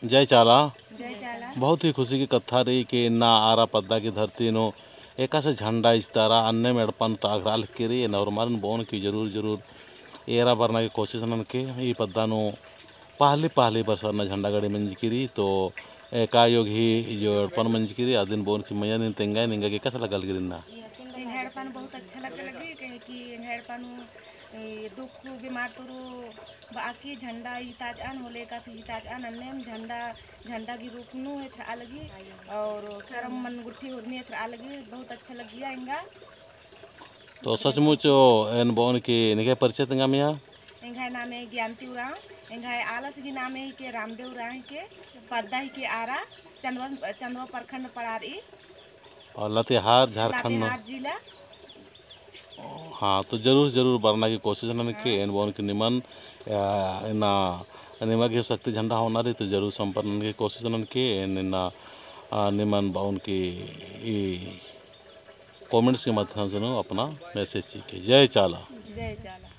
जय चाला। जय चाला। बहुत ही खुशी की कथा रही कि ना आरा पद्दा की धरती नो एक से झंडा इस्तारा अन्य मेड़पन तागराल किरी नवरमारन बोन की जरूर एरा भरना की कोशिश नन के ये पद्दा नो पहली बरसात ना झंडा गड़ी मंज किरी तो का योग ही जो अड़पन मंज किरी आदिन बोन की मैया दिन तेंगा निंगा के कैसा लगल गिरना हेड़पन बहुत अच्छा लगे कहे कि हेड़पन दुख बीमार तुरु बाकी झंडा हिताज अन होले का हिताज अन अन्य झंडा की रूप नु है लगी और करम मन गुट्ठी उर्मी है लगी बहुत अच्छा लगी इंगा तो सचमुच एन बोन की निगे परिचय तंगा मिया इंगा नामे ज्ञानती उरा इंगा आलस की नामे के रामदेव उरा के पद्दा ही के आरा चंदवा प्रखंड पड़ारी और लातेहार झारखंड जिला। हाँ तो जरूर बरना की कोशिश न के एन बोन की निमन इना निमा की शक्ति झंडा होना रही तो जरूर संपर्क की कोशिश न के इना निमन बाउन की कमेंट्स के माध्यम से अपना मैसेज की जय चाला। जय चाला।